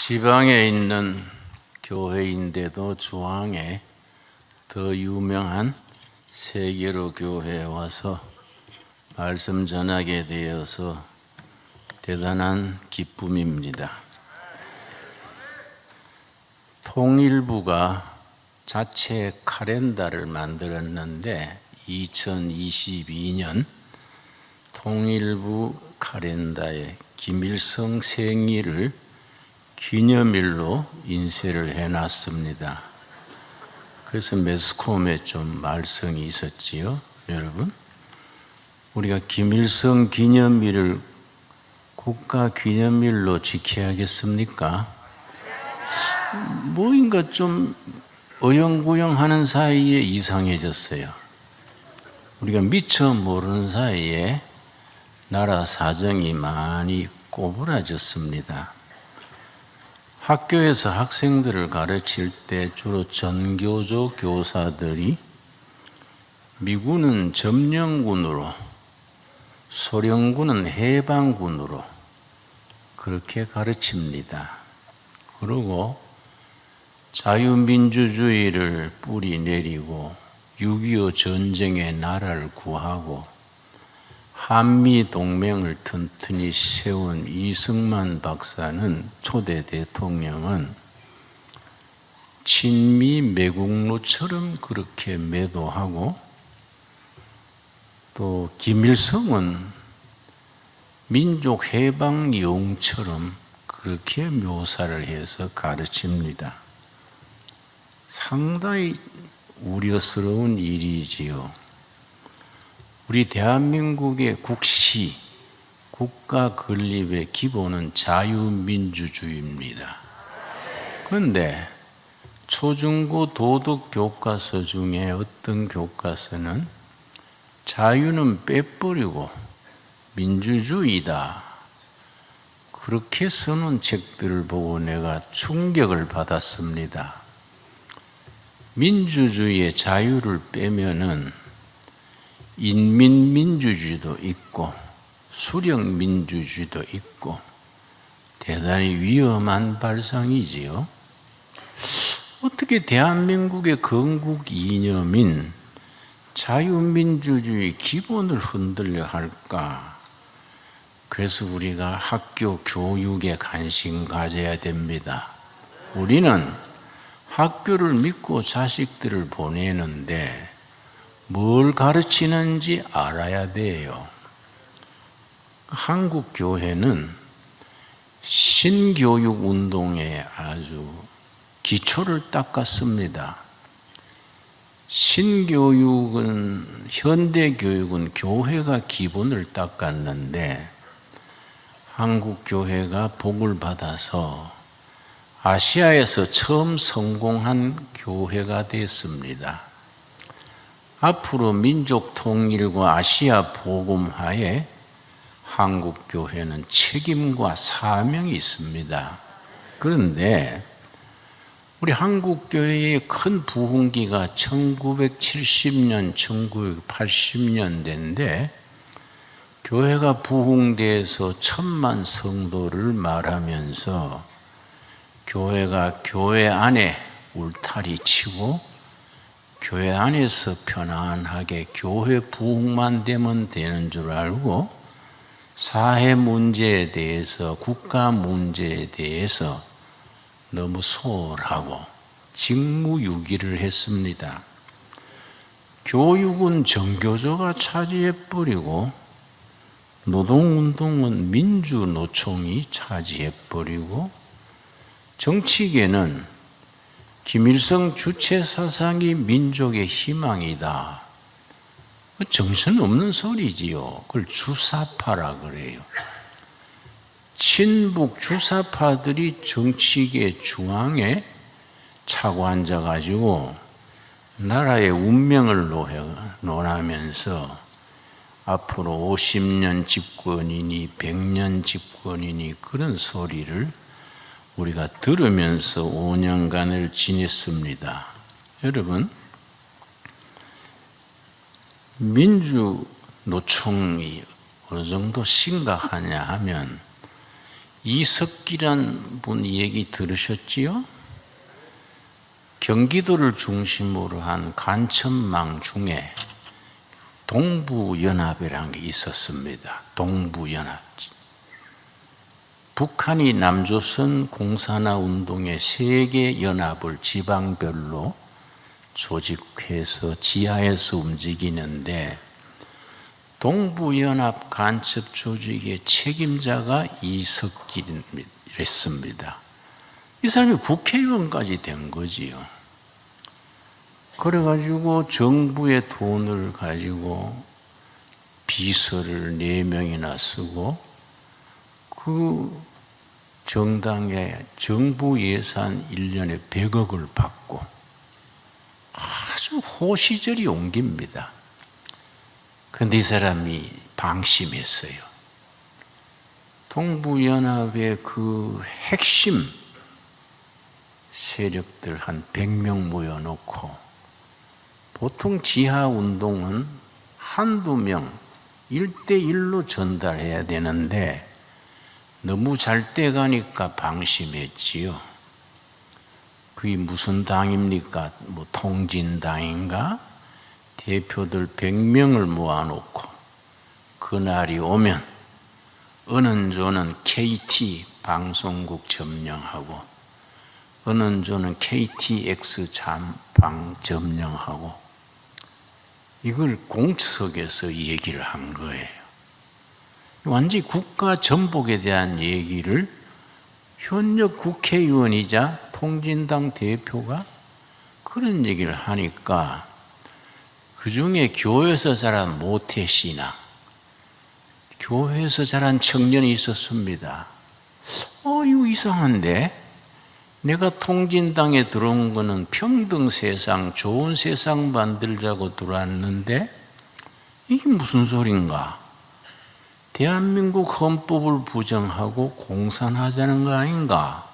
지방에 있는 교회인데도 중앙에 더 유명한 세계로 교회에 와서 말씀 전하게 되어서 대단한 기쁨입니다. 통일부가 자체 카렌다를 만들었는데 2022년 통일부 카렌다에 김일성 생일을 기념일로 인쇄를 해놨습니다. 그래서 매스컴에 좀 말썽이 있었지요, 여러분. 우리가 김일성 기념일을 국가 기념일로 지켜야겠습니까? 뭐인가 좀 어영부영하는 사이에 이상해졌어요. 우리가 미처 모르는 사이에 나라 사정이 많이 꼬부라졌습니다. 학교에서 학생들을 가르칠 때 주로 전교조 교사들이 미군은 점령군으로, 소련군은 해방군으로 그렇게 가르칩니다. 그리고 자유민주주의를 뿌리 내리고 6.25 전쟁에 나라를 구하고 한미 동맹을 튼튼히 세운 이승만 박사는, 초대 대통령은 친미 매국노처럼 그렇게 매도하고, 또 김일성은 민족 해방 영웅처럼 그렇게 묘사를 해서 가르칩니다. 상당히 우려스러운 일이지요. 우리 대한민국의 국시, 국가 건립의 기본은 자유민주주의입니다. 그런데 초중고 도덕 교과서 중에 어떤 교과서는 자유는 빼버리고 민주주의다, 그렇게 써놓은 책들을 보고 내가 충격을 받았습니다. 민주주의의 자유를 빼면은 인민민주주의도 있고 수령민주주의도 있고 대단히 위험한 발상이지요. 어떻게 대한민국의 건국 이념인 자유민주주의 기본을 흔들려 할까? 그래서 우리가 학교 교육에 관심 가져야 됩니다. 우리는 학교를 믿고 자식들을 보내는데 뭘 가르치는지 알아야 돼요. 한국 교회는 신교육 운동에 아주 기초를 닦았습니다. 신교육은, 현대교육은 교회가 기본을 닦았는데 한국 교회가 복을 받아서 아시아에서 처음 성공한 교회가 됐습니다. 앞으로 민족 통일과 아시아 복음화에 한국 교회는 책임과 사명이 있습니다. 그런데 우리 한국 교회의 큰 부흥기가 1970년, 1980년대인데 교회가 부흥돼서 1000만 성도를 말하면서 교회가 교회 안에 울타리 치고 교회 안에서 편안하게 교회 부흥만 되면 되는 줄 알고 사회 문제에 대해서, 국가 문제에 대해서 너무 소홀하고 직무유기를 했습니다. 교육은 정교조가 차지해버리고 노동운동은 민주노총이 차지해버리고 정치계는 김일성 주체 사상이 민족의 희망이다. 정신없는 소리지요. 그걸 주사파라 그래요. 친북 주사파들이 정치계 중앙에 차고 앉아가지고 나라의 운명을 논하면서 앞으로 50년 집권이니 100년 집권이니 그런 소리를 우리가 들으면서 5년간을 지냈습니다. 여러분, 민주노총이 어느 정도 심각하냐 하면 이석기란 분 얘기 들으셨지요? 경기도를 중심으로 한 간천망 중에 동부연합이라는 게 있었습니다. 동부연합. 북한이 남조선 공산화 운동의 세 개 연합을 지방별로 조직해서 지하에서 움직이는데 동부연합 간첩 조직의 책임자가 이석기랬습니다. 이 사람이 국회의원까지 된 거지요. 그래가지고 정부의 돈을 가지고 비서를 4명이나 쓰고 그 정당의 정부 예산 1년에 100억을 받고 아주 호시절이 옮깁니다. 그런데 이 사람이 방심했어요. 동부연합의 그 핵심 세력들 한 100명 모여놓고 보통 지하운동은 한두 명 1대1로 전달해야 되는데 너무 잘 돼가니까 방심했지요. 그게 무슨 당입니까? 뭐 통진당인가? 대표들 100명을 모아놓고 그날이 오면 은은조는 KT 방송국 점령하고 은은조는 KTX 잠방 점령하고 이걸 공석에서 얘기를 한 거예요. 완전히 국가 전복에 대한 얘기를 현역 국회의원이자 통진당 대표가 그런 얘기를 하니까 그 중에 교회에서 자란 모태신앙, 교회에서 자란 청년이 있었습니다. 이거 이상한데? 내가 통진당에 들어온 거는 평등 세상, 좋은 세상 만들자고 들어왔는데 이게 무슨 소린가? 대한민국 헌법을 부정하고 공산하자는 거 아닌가?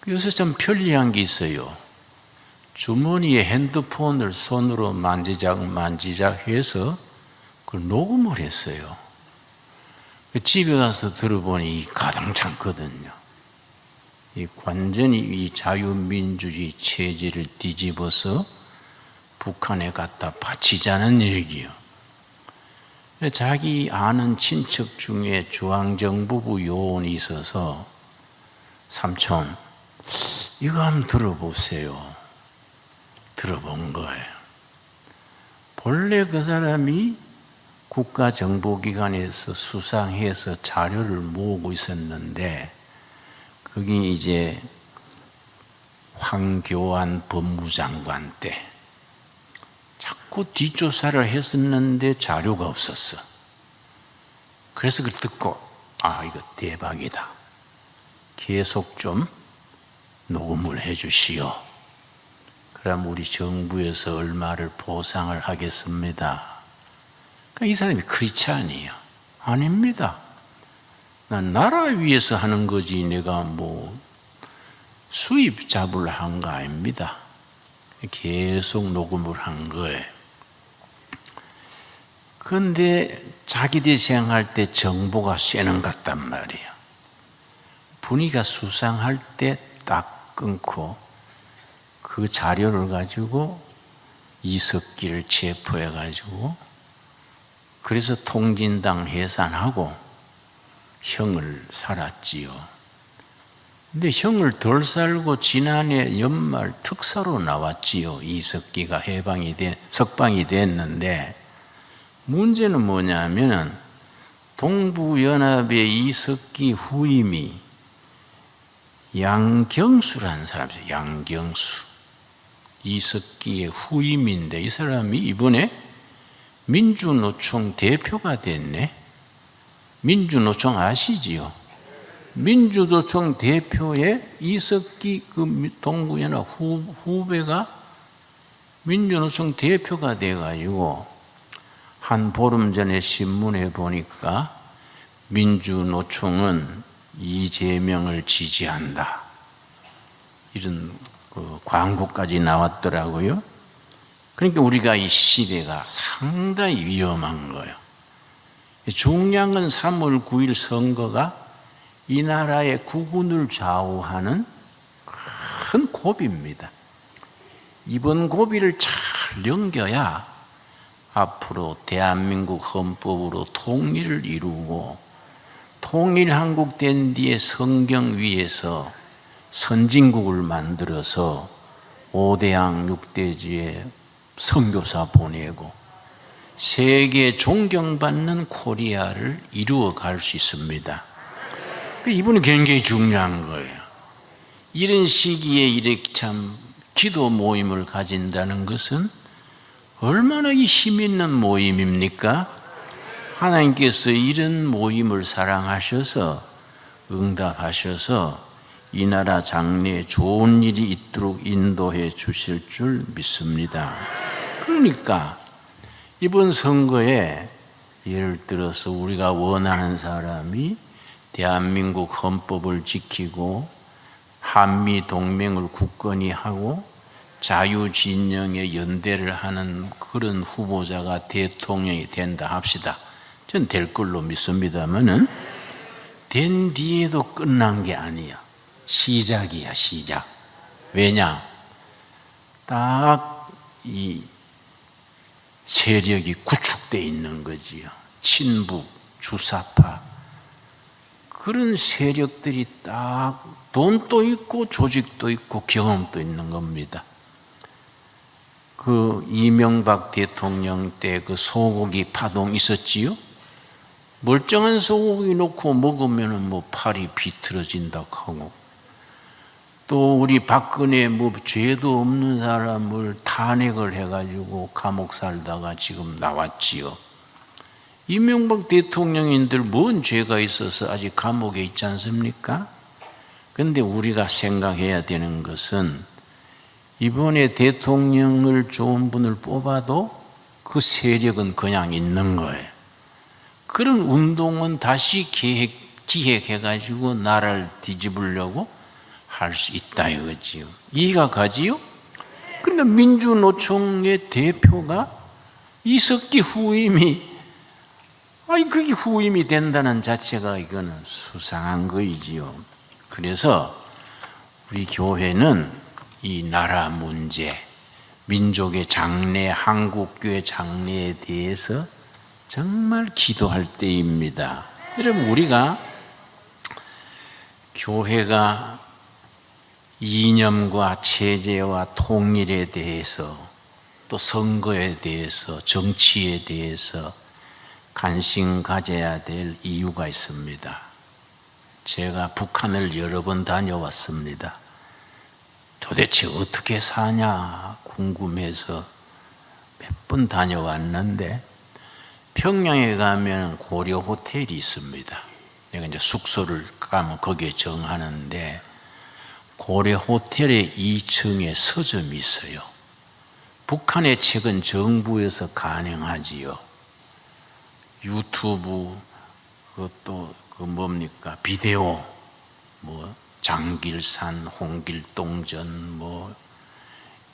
요새 참 편리한 게 있어요. 주머니에 핸드폰을 손으로 만지작 해서 그걸 녹음을 했어요. 집에 가서 들어보니 가당찮거든요. 완전히 이 자유민주주의 체제를 뒤집어서 북한에 갖다 바치자는 얘기예요. 자기 아는 친척 중에 중앙정보부 요원이 있어서 삼촌 이거 한번 들어보세요. 들어본 거예요. 본래 그 사람이 국가정보기관에서 수상해서 자료를 모으고 있었는데 거기 이제 황교안 법무장관 때 자꾸 뒷조사를 했었는데 자료가 없었어. 그래서 그걸 듣고 이거 대박이다. 계속 좀 녹음을 해 주시오. 그럼 우리 정부에서 얼마를 보상을 하겠습니다. 이 사람이 크리스찬이에요. 아닙니다. 난 나라 위해서 하는 거지 내가 뭐 수입 잡으려 한 거 아닙니다. 계속 녹음을 한 거예요. 그런데 자기들이 생각할 때 정보가 쇠는 것 같단 말이에요. 분위기가 수상할 때 딱 끊고 그 자료를 가지고 이석기를 체포해 가지고 그래서 통진당 해산하고 형을 살았지요. 근데 형을 덜 살고 지난해 연말 특사로 나왔지요. 이석기가 석방이 됐는데 문제는 뭐냐면 동부연합의 이석기 후임이 양경수라는 사람이죠. 양경수. 이석기의 후임인데 이 사람이 이번에 민주노총 대표가 됐네. 민주노총 아시지요? 민주노총 대표의 이석기 그 동부연합 후배가 민주노총 대표가 돼가지고 한 보름 전에 신문에 보니까 민주노총은 이재명을 지지한다. 이런 광고까지 나왔더라고요. 그러니까 우리가 이 시대가 상당히 위험한 거예요. 중요한 건 3월 9일 선거가 이 나라의 국운을 좌우하는 큰 고비입니다. 이번 고비를 잘 넘겨야 앞으로 대한민국 헌법으로 통일을 이루고 통일한국 된 뒤에 성경 위에서 선진국을 만들어서 5대양 6대지에 선교사 보내고 세계 존경받는 코리아를 이루어 갈 수 있습니다. 이분은 굉장히 중요한 거예요. 이런 시기에 이렇게 참 기도 모임을 가진다는 것은 얼마나 힘 있는 모임입니까? 하나님께서 이런 모임을 사랑하셔서 응답하셔서 이 나라 장래에 좋은 일이 있도록 인도해 주실 줄 믿습니다. 그러니까 이번 선거에 예를 들어서 우리가 원하는 사람이 대한민국 헌법을 지키고 한미 동맹을 굳건히 하고 자유진영의 연대를 하는 그런 후보자가 대통령이 된다 합시다. 전 될 걸로 믿습니다만은 된 뒤에도 끝난 게 아니야. 시작이야, 시작. 왜냐? 딱 이 세력이 구축되어 있는 거지요. 친북, 주사파 그런 세력들이 딱 돈도 있고 조직도 있고 경험도 있는 겁니다. 그 이명박 대통령 때 그 소고기 파동 있었지요? 멀쩡한 소고기 놓고 먹으면 뭐 팔이 비틀어진다고 하고, 또 우리 박근혜 뭐 죄도 없는 사람을 탄핵을 해가지고 감옥 살다가 지금 나왔지요. 이명박 대통령인들 뭔 죄가 있어서 아직 감옥에 있지 않습니까? 그런데 우리가 생각해야 되는 것은 이번에 대통령을 좋은 분을 뽑아도 그 세력은 그냥 있는 거예요. 그런 운동은 다시 기획해가지고 나라를 뒤집으려고 할 수 있다 이거지요. 이해가 가지요? 그러니까 민주노총의 대표가 이석기 후임이 그게 후임이 된다는 자체가 이거는 수상한 거이지요. 그래서 우리 교회는 이 나라 문제, 민족의 장래, 한국교회 장래에 대해서 정말 기도할 때입니다. 여러분, 우리가 교회가 이념과 체제와 통일에 대해서 또 선거에 대해서 정치에 대해서 관심 가져야 될 이유가 있습니다. 제가 북한을 여러 번 다녀왔습니다. 도대체 어떻게 사냐 궁금해서 몇 번 다녀왔는데, 평양에 가면 고려 호텔이 있습니다. 내가 이제 숙소를 가면 거기에 정하는데, 고려 호텔의 2층에 서점이 있어요. 북한의 책은 정부에서 가능하지요. 유튜브, 그것도 뭡니까? 비디오, 뭐 장길산, 홍길동전, 뭐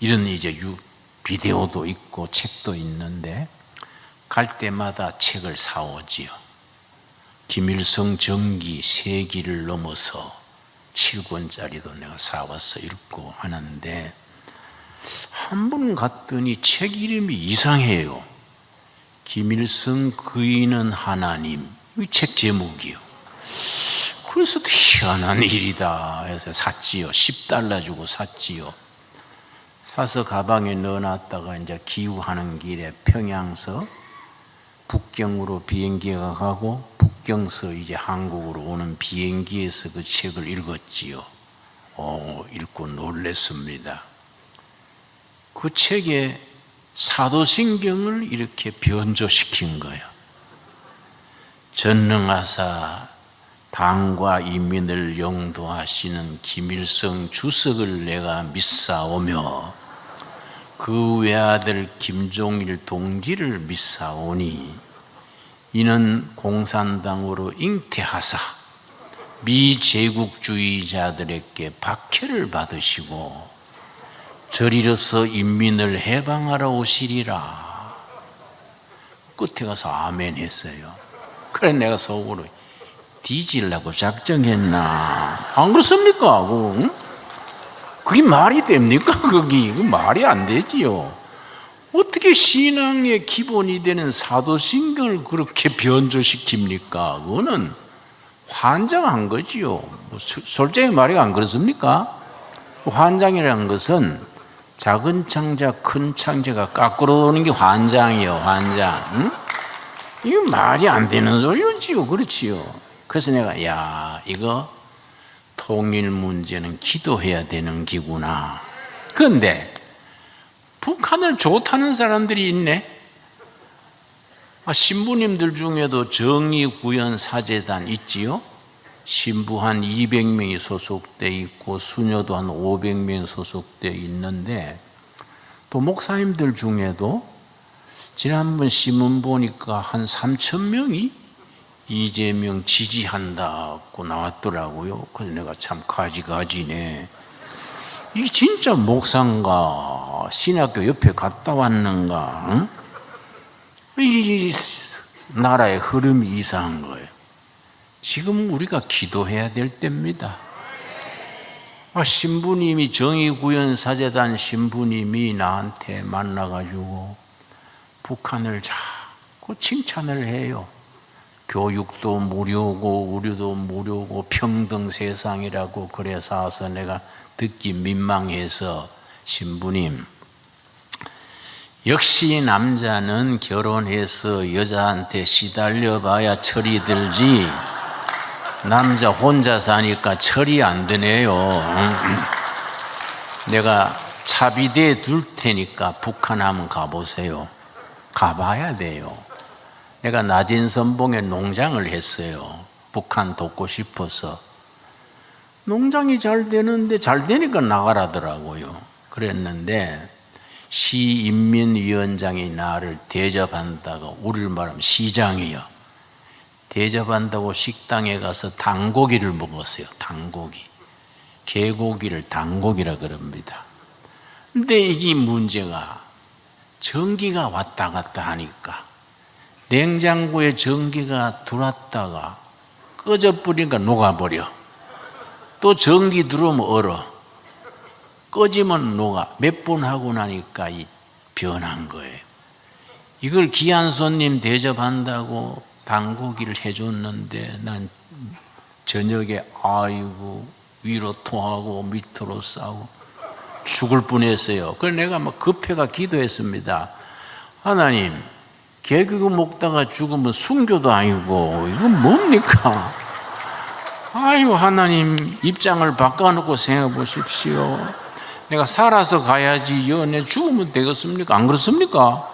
이런 이제 비디오도 있고 책도 있는데, 갈 때마다 책을 사오지요. 김일성 정기 3기를 넘어서 7권짜리도 내가 사와서 읽고 하는데, 한 번 갔더니 책 이름이 이상해요. 김일성 그이는 하나님, 이 책 제목이요. 그래서 희한한 일이다 해서 샀지요. $10 주고 샀지요. 사서 가방에 넣어놨다가 이제 기후하는 길에 평양서 북경으로 비행기가 가고, 북경서 이제 한국으로 오는 비행기에서 그 책을 읽었지요. 읽고 놀랐습니다. 그 책에 사도신경을 이렇게 변조시킨 거예요. 전능하사 당과 인민을 영도하시는 김일성 주석을 내가 믿사오며 그 외아들 김종일 동지를 믿사오니 이는 공산당으로 잉태하사 미제국주의자들에게 박해를 받으시고 저리로서 인민을 해방하러 오시리라. 끝에 가서 아멘 했어요. 그래 내가 속으로 뒤지려고 작정했나? 안 그렇습니까? 그게 말이 됩니까? 그게 말이 안 되지요. 어떻게 신앙의 기본이 되는 사도신경을 그렇게 변조시킵니까? 그거는 환장한 거지요. 솔직히 말이 안 그렇습니까? 환장이라는 것은 작은 창자, 큰 창자가 거꾸로 도는 게 환장이요, 환장. 응? 이거 말이 안 되는 소리지요, 그렇지요. 그래서 내가 이거 통일 문제는 기도해야 되는 기구나. 그런데 북한을 좋다는 사람들이 있네. 신부님들 중에도 정의구현사재단 있지요. 신부 한 200명이 소속돼 있고 수녀도 한 500명 소속돼 있는데, 또 목사님들 중에도 지난번 신문 보니까 한 3,000명이 이재명 지지한다고 나왔더라고요. 그래서 내가 참 가지가지네. 이게 진짜 목사인가 신학교 옆에 갔다 왔는가? 응? 이 나라의 흐름이 이상한 거예요. 지금 우리가 기도해야 될 때입니다. 신부님이 정의구현사재단 신부님이 나한테 만나가지고 북한을 자꾸 칭찬을 해요. 교육도 무료고 의료도 무료고 평등 세상이라고. 그래서 와서 내가 듣기 민망해서, 신부님, 역시 남자는 결혼해서 여자한테 시달려 봐야 철이 들지 남자 혼자 사니까 철이 안 드네요. 내가 차비대 둘 테니까 북한 한번 가보세요. 가봐야 돼요. 내가 낮은 선봉에 농장을 했어요. 북한 돕고 싶어서. 농장이 잘 되는데 잘 되니까 나가라더라고요. 그랬는데 시인민위원장이 나를 대접한다고, 우리를 말하면 시장이요, 대접한다고 식당에 가서 닭고기를 먹었어요. 닭고기. 개고기를 닭고기라 그럽니다. 근데 이게 문제가 전기가 왔다 갔다 하니까 냉장고에 전기가 들어왔다가 꺼져버리니까 녹아버려. 또 전기 들어오면 얼어. 꺼지면 녹아. 몇 번 하고 나니까 변한 거예요. 이걸 귀한 손님 대접한다고 닭고기를 해줬는데 난 저녁에 위로 토하고 밑으로 싸고 죽을 뻔했어요. 그래서 내가 막 급해가 기도했습니다. 하나님, 개그 먹다가 죽으면 순교도 아니고 이건 뭡니까? 하나님, 입장을 바꿔놓고 생각해 보십시오. 내가 살아서 가야지요. 내 죽으면 되겠습니까? 안 그렇습니까?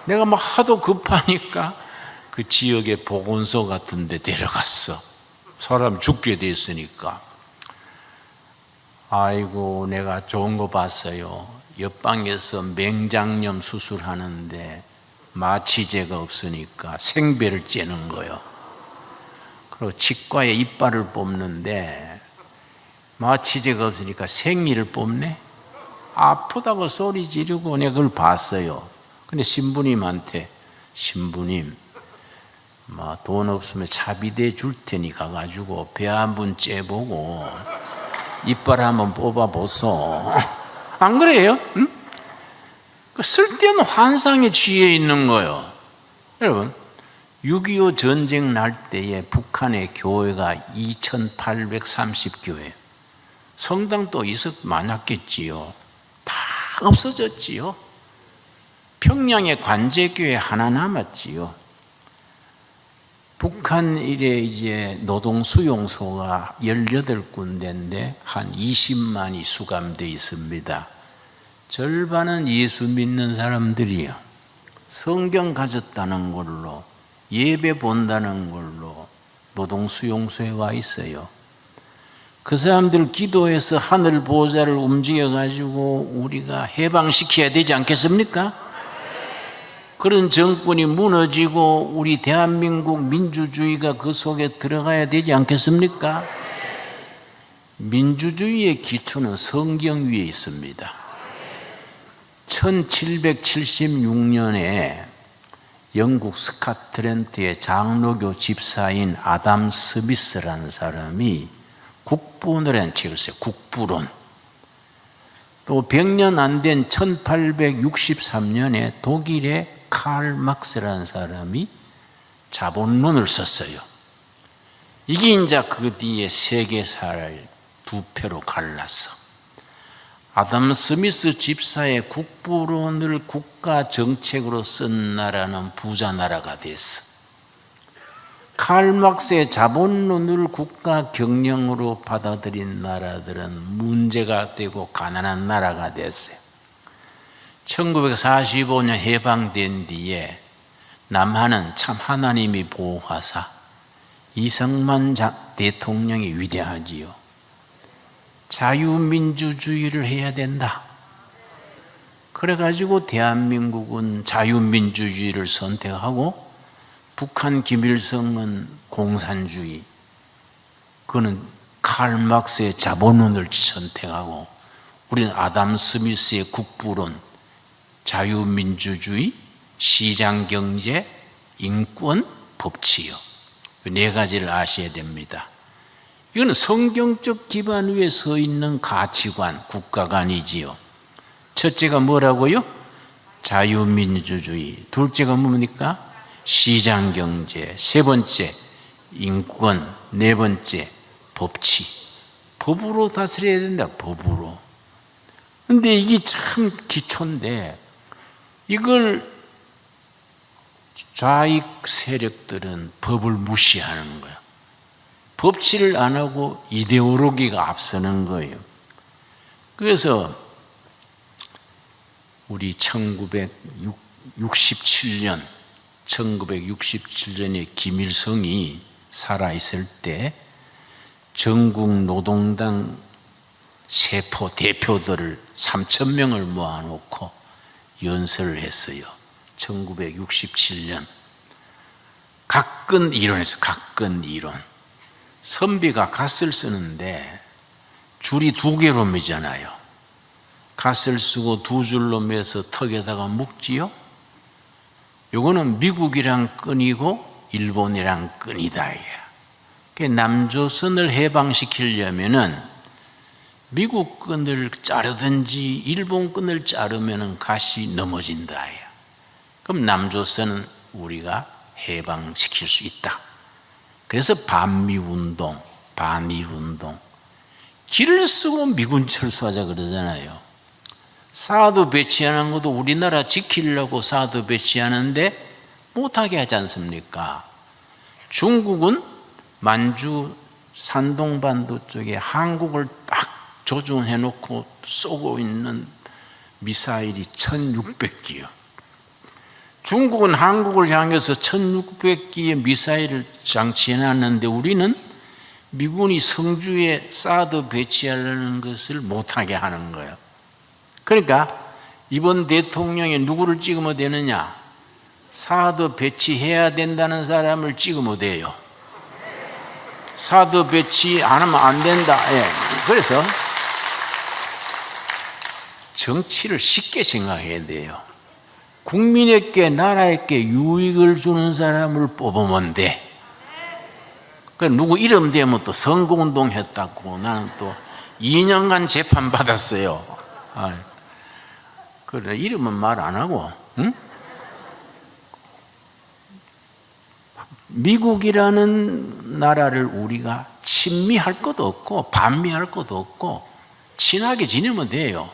내가 막 하도 급하니까 그 지역의 보건소 같은 데 데려갔어. 사람 죽게 됐으니까. 내가 좋은 거 봤어요. 옆방에서 맹장염 수술하는데 마취제가 없으니까 생배를 째는 거예요. 그리고 치과에 이빨을 뽑는데 마취제가 없으니까 생리를 뽑네. 아프다고 소리 지르고 내가 그걸 봤어요. 근데 신부님한테, 신부님, 돈 없으면 차비대 줄 테니 가가지고 배 한 번 째보고 이빨 한번 뽑아보소. 안 그래요? 응? 쓸데없는 환상에 취해 있는 거예요. 여러분, 6.25 전쟁 날 때에 북한의 교회가 2,830교회, 성당도 많았겠지요. 다 없어졌지요. 평양에 관제교회 하나 남았지요. 북한 일에 이제 노동수용소가 18군데인데 한 20만이 수감되어 있습니다. 절반은 예수 믿는 사람들이요. 성경 가졌다는 걸로, 예배 본다는 걸로 노동수용소에 와 있어요. 그 사람들 기도해서 하늘 보좌를 움직여가지고 우리가 해방시켜야 되지 않겠습니까? 그런 정권이 무너지고 우리 대한민국 민주주의가 그 속에 들어가야 되지 않겠습니까? 민주주의의 기초는 성경 위에 있습니다. 1776년에 영국 스카틀랜드의 장로교 집사인 아담 스미스라는 사람이 국부론이라는 책을 써요. 국부론. 또 100년 안 된 1863년에 독일의 칼 막스라는 사람이 자본론을 썼어요. 이게 이제 그 뒤에 세계사를 두 패로 갈랐어. 아담 스미스 집사의 국부론을 국가 정책으로 쓴 나라는 부자 나라가 됐어. 칼 막스의 자본론을 국가 경영으로 받아들인 나라들은 문제가 되고 가난한 나라가 됐어요. 1945년 해방된 뒤에 남한은 참 하나님이 보호하사 이승만 대통령이 위대하지요. 자유민주주의를 해야 된다. 그래가지고 대한민국은 자유민주주의를 선택하고 북한 김일성은 공산주의, 그는 칼 막스의 자본론을 선택하고 우리는 아담 스미스의 국부론, 자유민주주의, 시장경제, 인권, 법치요. 네 가지를 아셔야 됩니다. 이거는 성경적 기반 위에 서 있는 가치관, 국가관이지요. 첫째가 뭐라고요? 자유민주주의. 둘째가 뭡니까? 시장경제. 세 번째, 인권. 네 번째, 법치. 법으로 다스려야 된다, 법으로. 근데 이게 참 기초인데, 이걸 좌익 세력들은 법을 무시하는 거야. 법치를 안 하고 이데올로기가 앞서는 거예요. 그래서 우리 1967년에 김일성이 살아있을 때 전국 노동당 세포 대표들을 3,000명을 모아놓고 연설을 했어요. 1967년. 각근 이론에서 각근 이론. 선비가 갓을 쓰는데 줄이 두 개로 매잖아요. 갓을 쓰고 두 줄로 매서 턱에다가 묶지요. 요거는 미국이랑 끈이고 일본이랑 끈이다. 남조선을 해방시키려면은 미국 끈을 자르든지 일본 끈을 자르면은 갓이 넘어진다. 그럼 남조선은 우리가 해방시킬 수 있다. 그래서 반미운동, 반일운동. 길을 쓰고 미군 철수하자 그러잖아요. 사드 배치하는 것도 우리나라 지키려고 사드 배치하는데 못하게 하지 않습니까? 중국은 만주 산동반도 쪽에 한국을 딱 조준해놓고 쏘고 있는 미사일이 1600기요. 중국은 한국을 향해서 1600기의 미사일을 장치해놨는데 우리는 미군이 성주에 사드 배치하려는 것을 못하게 하는 거예요. 그러니까 이번 대통령이 누구를 찍으면 되느냐? 사드 배치해야 된다는 사람을 찍으면 돼요. 사드 배치 안 하면 안 된다. 예. 그래서 정치를 쉽게 생각해야 돼요. 국민에게 나라에게 유익을 주는 사람을 뽑으면 돼. 누구 이름 되면 또 선거운동 했다고 나는 또 2년간 재판 받았어요. 그래 이름은 말 안 하고, 응? 미국이라는 나라를 우리가 친미할 것도 없고 반미할 것도 없고 친하게 지내면 돼요.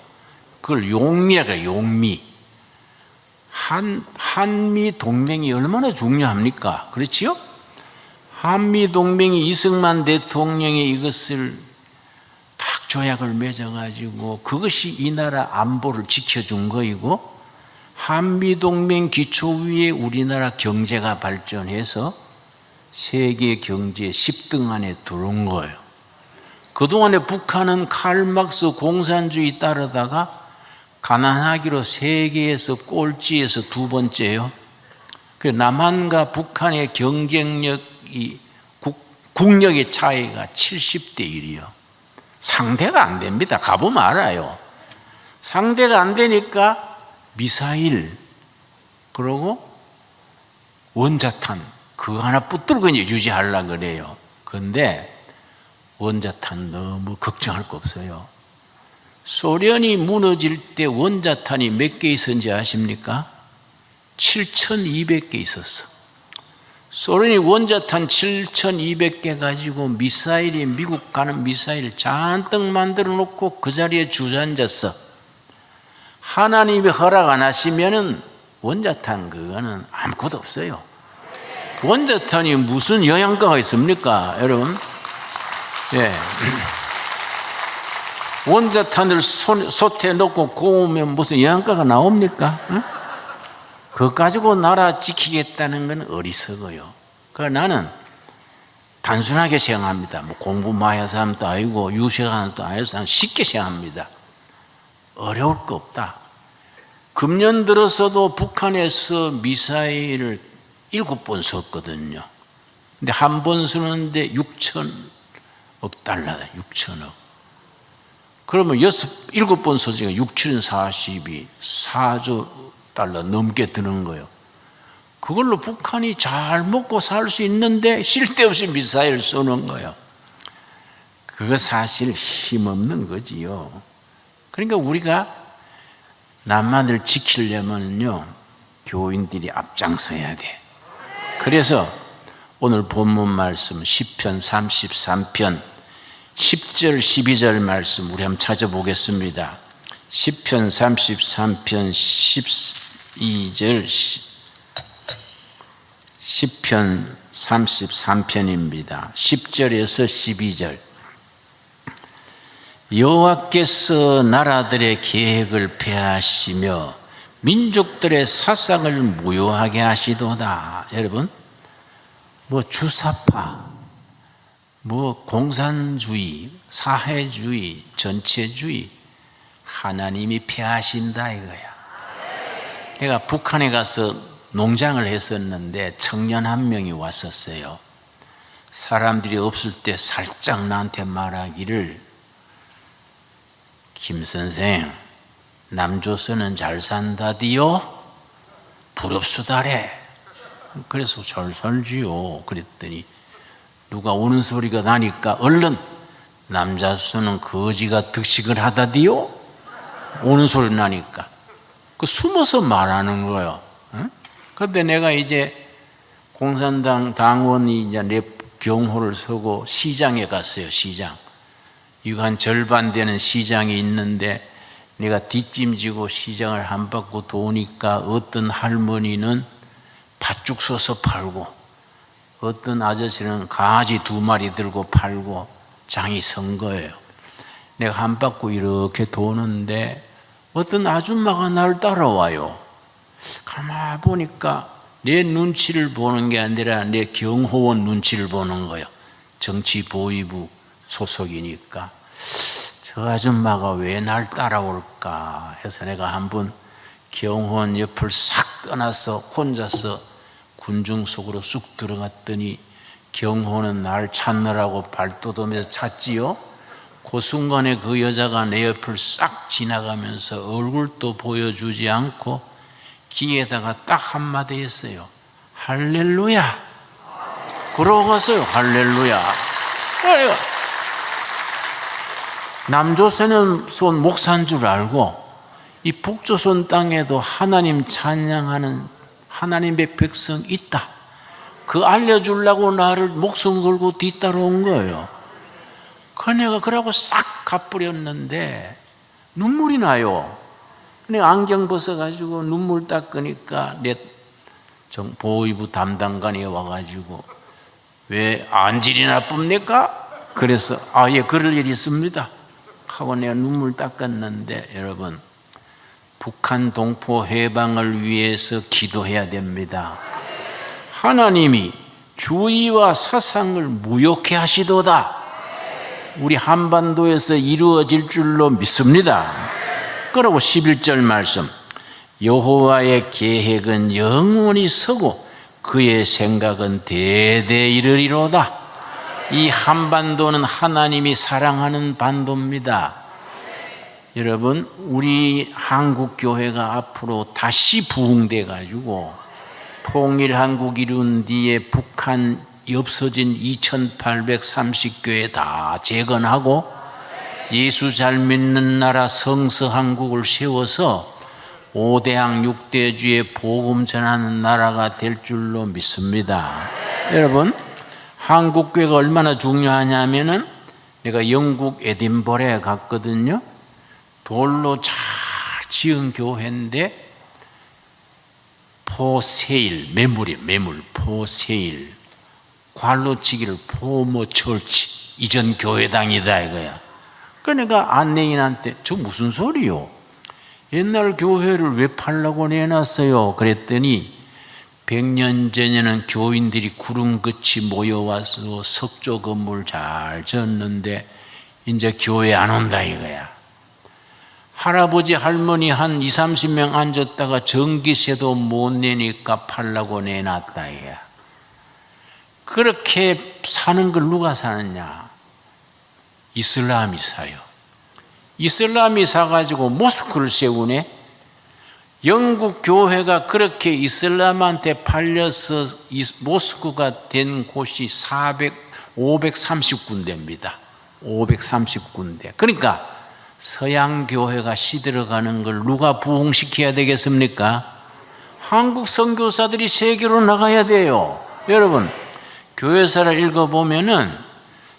그걸 용미라고 해요. 용미. 한미 동맹이 얼마나 중요합니까? 그렇지요? 한미 동맹이 이승만 대통령이 이것을 딱 조약을 맺어가지고 그것이 이 나라 안보를 지켜준 거이고 한미 동맹 기초 위에 우리나라 경제가 발전해서 세계 경제 10등 안에 들어온 거예요. 그동안에 북한은 칼막스 공산주의 따르다가 가난하기로 세계에서 꼴찌에서 두 번째요. 그 남한과 북한의 경쟁력이 국력의 차이가 70대 1이요. 상대가 안 됩니다. 가보면 알아요. 상대가 안 되니까 미사일 그리고 원자탄 그거 하나 붙들고 이제 유지하려고 그래요. 그런데 원자탄 너무 걱정할 거 없어요. 소련이 무너질 때 원자탄이 몇 개 있었는지 아십니까? 7,200개 있었어. 소련이 원자탄 7,200개 가지고 미사일이 미국 가는 미사일 잔뜩 만들어 놓고 그 자리에 주저앉았어. 하나님이 허락 안 하시면은 원자탄 그거는 아무것도 없어요. 원자탄이 무슨 영양가가 있습니까, 여러분? 예. 원자탄을 솥에 넣고 구우면 무슨 영양가가 나옵니까? 응? 그거 가지고 나라 지키겠다는 건 어리석어요. 그러니까 나는 단순하게 생각합니다. 뭐 공부 많이 한 사람도 아니고 유식하는 사람도 아니고 쉽게 생각합니다. 어려울 거 없다. 금년 들어서도 북한에서 미사일을 7번 쐈거든요. 근데 한 번 쏘는데 6천억 달러다. 6천억. 그러면 7번 쏘니까 6천 40이 4조 달러 넘게 드는 거예요. 그걸로 북한이 잘 먹고 살 수 있는데 쓸데없이 미사일 쏘는 거예요. 그거 사실 힘없는 거지요. 그러니까 우리가 남한을 지키려면요, 교인들이 앞장서야 돼. 그래서 오늘 본문 말씀 시편 33편 10절 12절 말씀 우리 한번 찾아보겠습니다. 시편 33편 12절 시편 33편입니다. 10절에서 12절. 여호와께서 나라들의 계획을 폐하시며 민족들의 사상을 무효하게 하시도다. 여러분, 뭐 주사파, 뭐 공산주의, 사회주의, 전체주의 하나님이 폐하신다 이거야. 내가 북한에 가서 농장을 했었는데 청년 한 명이 왔었어요. 사람들이 없을 때 살짝 나한테 말하기를, 김 선생, 남조선은 잘 산다디요? 부럽수다래. 그래서 잘 살지요. 그랬더니 누가 오는 소리가 나니까 얼른 남자수는 거지가 득식을 하다디요? 오는 소리 나니까 그 숨어서 말하는 거예요. 그런데 내가 이제 공산당 당원이 이제 내 경호를 서고 시장에 갔어요. 시장. 이거 한 절반 되는 시장이 있는데 내가 뒷짐지고 시장을 한 바퀴 도니까 어떤 할머니는 팥죽 써서 팔고 어떤 아저씨는 강아지 2마리 들고 팔고 장이 선 거예요. 내가 한 바퀴 이렇게 도는데 어떤 아줌마가 날 따라와요. 가만 보니까 내 눈치를 보는 게 아니라 내 경호원 눈치를 보는 거예요. 정치보위부 소속이니까 저 아줌마가 왜 날 따라올까 해서 내가 한번 경호원 옆을 싹 떠나서 혼자서 군중 속으로 쑥 들어갔더니 경호원은 날 찾느라고 발돋움해서 찾지요. 그 순간에 그 여자가 내 옆을 싹 지나가면서 얼굴도 보여주지 않고 귀에다가 딱 한마디 했어요. 할렐루야. 그러고 갔어요. 할렐루야. 남조선은 목사인 줄 알고 이 북조선 땅에도 하나님 찬양하는 하나님의 백성 있다. 그 알려주려고 나를 목숨 걸고 뒤따라온 거예요. 그 내가 그러고 싹 가버렸는데 눈물이 나요. 내가 안경 벗어가지고 눈물 닦으니까 내 보위부 담당관이 와가지고 왜 안질이 나쁩니까? 그래서 예, 그럴 일이 있습니다 하고 내가 눈물 닦았는데 여러분, 북한 동포 해방을 위해서 기도해야 됩니다. 하나님이 주의와 사상을 무효케 하시도다. 우리 한반도에서 이루어질 줄로 믿습니다. 그리고 11절 말씀, 여호와의 계획은 영원히 서고 그의 생각은 대대 이르리로다. 이 한반도는 하나님이 사랑하는 반도입니다. 여러분, 우리 한국 교회가 앞으로 다시 부흥돼 가지고 통일한국 이룬 뒤에 북한 없어진 2830교회 다 재건하고 예수 잘 믿는 나라 성서한국을 세워서 5대항 6대주의 복음 전하는 나라가 될 줄로 믿습니다. 여러분, 한국교회가 얼마나 중요하냐면은 내가 영국 에딘버러에 갔거든요. 돌로 잘 지은 교회인데 포세일, 매물, 포세일, 관로치기를 포모 철치, 이전 교회당이다 이거야. 그러니까 안내인한테 저 무슨 소리요? 옛날 교회를 왜 팔라고 내놨어요? 그랬더니 100년 전에는 교인들이 구름같이 모여와서 석조 건물 잘 졌는데 이제 교회 안 온다 이거야. 할아버지 할머니 한 20, 30명 앉았다가 전기세도 못 내니까 팔라고 내놨다 이거야. 그렇게 사는 걸 누가 사느냐? 이슬람이 사요. 이슬람이 사가지고 모스크를 세우네. 영국 교회가 그렇게 이슬람한테 팔려서 모스크가 된 곳이 530군데입니다. 530군데. 그러니까 서양 교회가 시들어가는 걸 누가 부흥시켜야 되겠습니까? 한국 선교사들이 세계로 나가야 돼요. 여러분, 교회사를 읽어보면은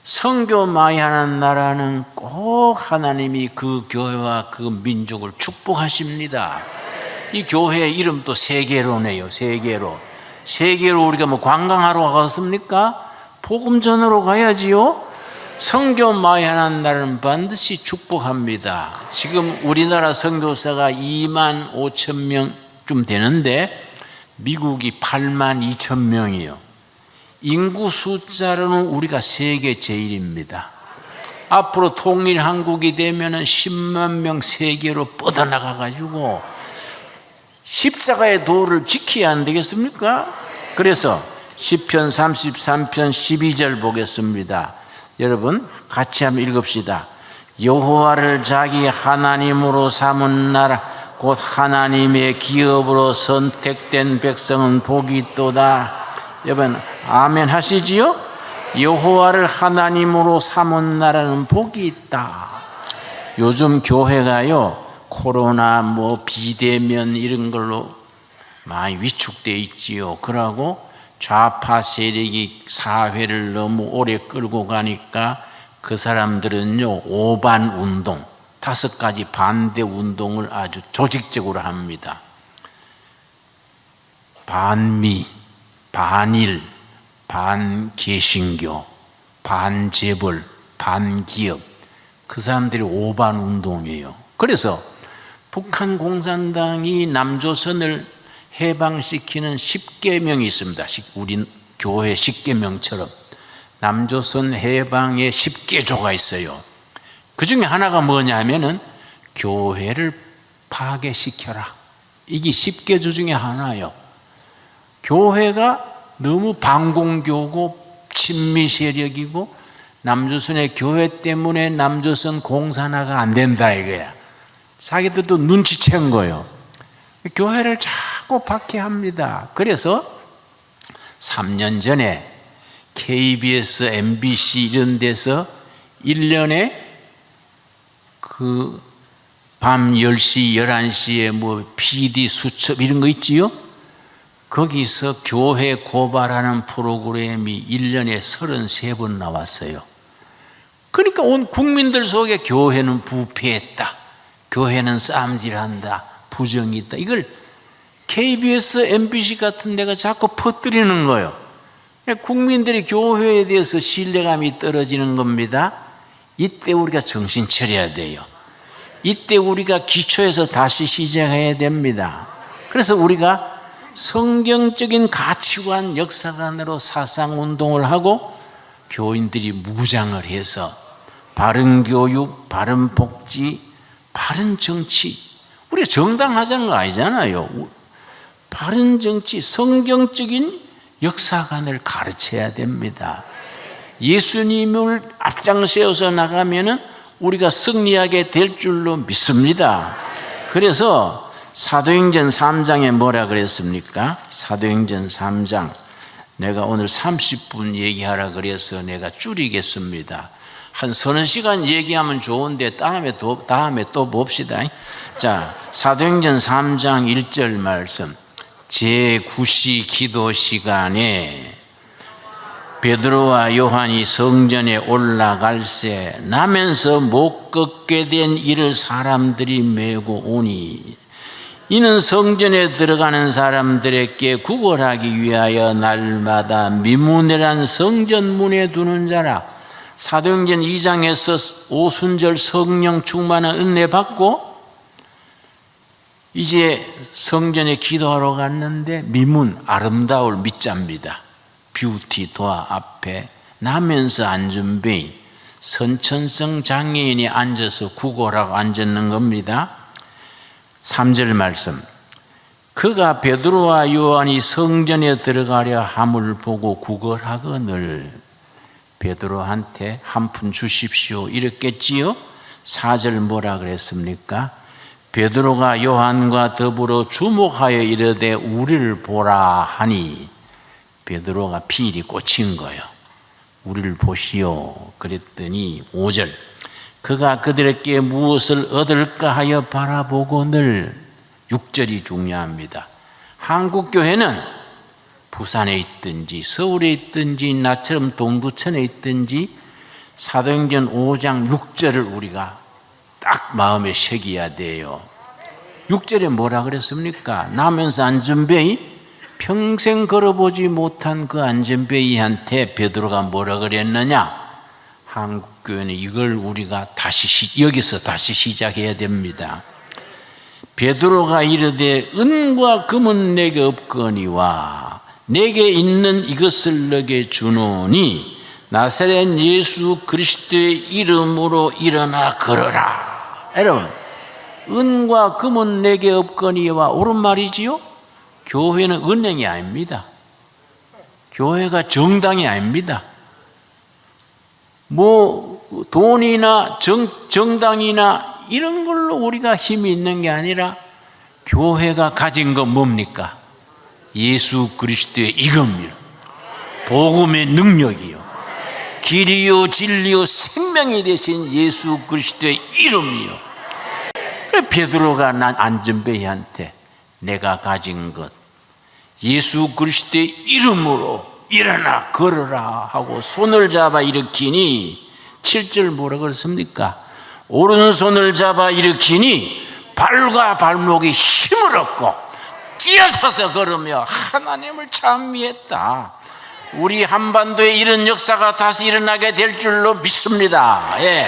선교마이 하는 나라는 꼭 하나님이 그 교회와 그 민족을 축복하십니다. 이 교회의 이름도 세계로네요. 세계로 우리가 뭐 관광하러 가겠습니까? 복음 전하러 가야지요. 선교마이 하는 나라는 반드시 축복합니다. 지금 우리나라 선교사가 2만 5천 명쯤 되는데 미국이 8만 2천 명이요. 인구 숫자로는 우리가 세계 제일입니다. 앞으로 통일 한국이 되면은 10만 명 세계로 뻗어나가 가지고 십자가의 도를 지켜야 안 되겠습니까? 그래서 시편 33편 12절 보겠습니다. 여러분 같이 한번 읽읍시다. 여호와를 자기 하나님으로 삼은 나라 곧 하나님의 기업으로 선택된 백성은 복이 있도다. 여러분 아멘 하시지요? 여호와를 하나님으로 삼은 나라는 복이 있다. 요즘 교회가요 코로나 뭐 비대면 이런 걸로 많이 위축되어 있지요. 그러고 좌파 세력이 사회를 너무 오래 끌고 가니까 그 사람들은요 오반 운동 5가지 반대 운동을 아주 조직적으로 합니다. 반미, 반일, 반개신교, 반재벌, 반기업, 그 사람들이 오반 운동이에요. 그래서 북한 공산당이 남조선을 해방시키는 10계명이 있습니다. 우리 교회 10계명처럼 남조선 해방에 10계조가 있어요. 그 중에 하나가 뭐냐면은 교회를 파괴시켜라. 이게 10계조 중에 하나예요. 교회가 너무 반공교고 친미 세력이고 남조선의 교회 때문에 남조선 공산화가 안 된다 이거야. 자기들도 눈치챈 거예요. 교회를 자꾸 박해합니다. 그래서 3년 전에 KBS, MBC 이런 데서 1년에 그 밤 10시, 11시에 뭐 PD 수첩 이런 거 있지요? 거기서 교회 고발하는 프로그램이 1년에 33번 나왔어요. 그러니까 온 국민들 속에 교회는 부패했다. 교회는 쌈질한다. 부정이 있다. 이걸 KBS, MBC 같은 데가 자꾸 퍼뜨리는 거예요. 국민들이 교회에 대해서 신뢰감이 떨어지는 겁니다. 이때 우리가 정신 차려야 돼요. 이때 우리가 기초에서 다시 시작해야 됩니다. 그래서 우리가 성경적인 가치관 역사관으로 사상운동을 하고 교인들이 무장을 해서 바른 교육, 바른 복지, 바른 정치, 우리가 정당하자는 거 아니잖아요. 바른 정치, 성경적인 역사관을 가르쳐야 됩니다. 예수님을 앞장세워서 나가면은 우리가 승리하게 될 줄로 믿습니다. 그래서 사도행전 3장에 뭐라 그랬습니까? 사도행전 3장. 내가 오늘 30분 얘기하라 그래서 내가 줄이겠습니다. 한 서너 시간 얘기하면 좋은데 다음에 또 봅시다. 자, 사도행전 3장 1절 말씀. 제9시 기도 시간에 베드로와 요한이 성전에 올라갈새 나면서 못 걷게 된 이를 사람들이 메고 오니 이는 성전에 들어가는 사람들에게 구걸하기 위하여 날마다 미문이란 성전 문에 두는 자라. 사도행전 2장에서 오순절 성령 충만한 은혜 받고 이제 성전에 기도하러 갔는데 미문, 아름다울 밑자입니다. 뷰티 도화 앞에 나면서 안준뱅이 선천성 장애인이 앉아서 구걸하고 앉았는 겁니다. 3절 말씀. 그가 베드로와 요한이 성전에 들어가려 함을 보고 구걸하거늘 베드로한테 한 푼 주십시오 이랬겠지요. 4절 뭐라 그랬습니까? 베드로가 요한과 더불어 주목하여 이르되 우리를 보라 하니 베드로가 필이 꽂힌 거예요. 우리를 보시오. 그랬더니 5절. 그가 그들에게 무엇을 얻을까 하여 바라보고늘 6절이 중요합니다. 한국교회는 부산에 있든지 서울에 있든지 나처럼 동두천에 있든지 사도행전 5장 6절을 우리가 딱 마음에 새겨야 돼요. 6절에 뭐라 그랬습니까? 나면서 안전뱅이 평생 걸어보지 못한 그 안전뱅이한테 베드로가 뭐라 그랬느냐? 한국교회는 이걸 우리가 여기서 다시 시작해야 됩니다. 베드로가 이르되 은과 금은 내게 없거니와 내게 있는 이것을 너게 주노니 나사렛 예수 그리스도의 이름으로 일어나 걸어라. 여러분, 은과 금은 내게 없거니와 옳은 말이지요? 교회는 은행이 아닙니다. 교회가 정당이 아닙니다. 돈이나 정당이나 이런 걸로 우리가 힘이 있는 게 아니라 교회가 가진 건 뭡니까? 예수 그리스도의 이름이요, 복음의 능력이요, 길이요 진리요 생명이 되신 예수 그리스도의 이름이요. 그래 베드로가 안전뱅이한테 내가 가진 것 예수 그리스도의 이름으로 일어나 걸어라 하고 손을 잡아 일으키니 7절 뭐라 그랬습니까? 오른손을 잡아 일으키니 발과 발목에 힘을 얻고 뛰어서서 걸으며 하나님을 찬미했다. 우리 한반도에 이런 역사가 다시 일어나게 될 줄로 믿습니다. 예.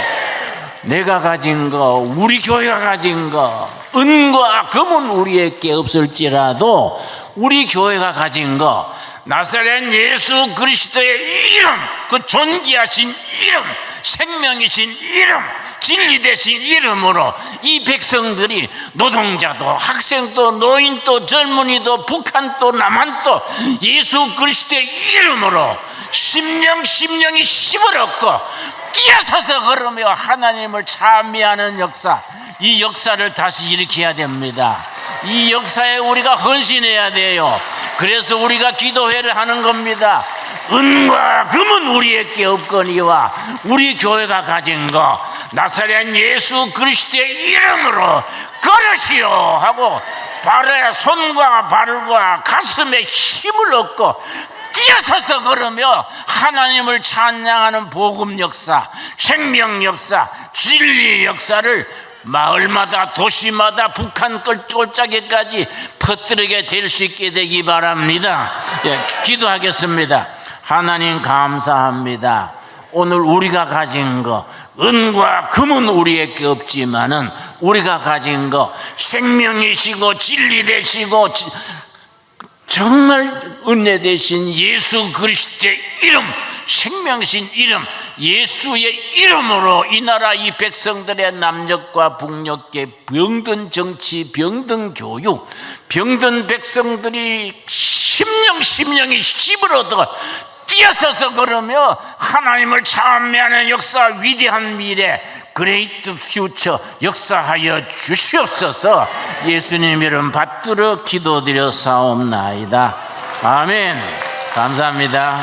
내가 가진 거, 우리 교회가 가진 거, 은과 금은 우리에게 없을지라도 우리 교회가 가진 거 나사렛 예수 그리스도의 이름, 그 존귀하신 이름, 생명이신 이름, 진리 되신 이름으로 이 백성들이 노동자도 학생도 노인도 젊은이도 북한도 남한도 예수 그리스도의 이름으로 심령이 힘을 얻고 뛰어서서 걸으며 하나님을 찬미하는 역사, 이 역사를 다시 일으켜야 됩니다. 이 역사에 우리가 헌신해야 돼요. 그래서 우리가 기도회를 하는 겁니다. 은과 금은 우리에게 없거니와 우리 교회가 가진 거 나사렛 예수 그리스도의 이름으로 걸으시오 하고 손과 발과 가슴에 힘을 얻고 뛰어서서 걸으며 하나님을 찬양하는 복음 역사, 생명 역사, 진리 역사를 마을마다 도시마다 북한 꼴짝에까지 퍼뜨리게 될 수 있게 되기 바랍니다. 예, 기도하겠습니다. 하나님 감사합니다. 오늘 우리가 가진 거 은과 금은 우리에게 없지만은 우리가 가진 거 생명이시고 진리 되시고 정말 은혜 되신 예수 그리스도의 이름, 생명신 이름, 예수의 이름으로 이 나라 이 백성들의 남녘과 북녘에 병든 정치, 병든 교육, 병든 백성들이 심령이 힘을 얻어 일어서서 걸으며 하나님을 찬미하는 역사, 위대한 미래, 그레이트 퓨처 역사하여 주시옵소서. 예수님 이름 받들어 기도드려 사옵나이다. 아멘. 감사합니다.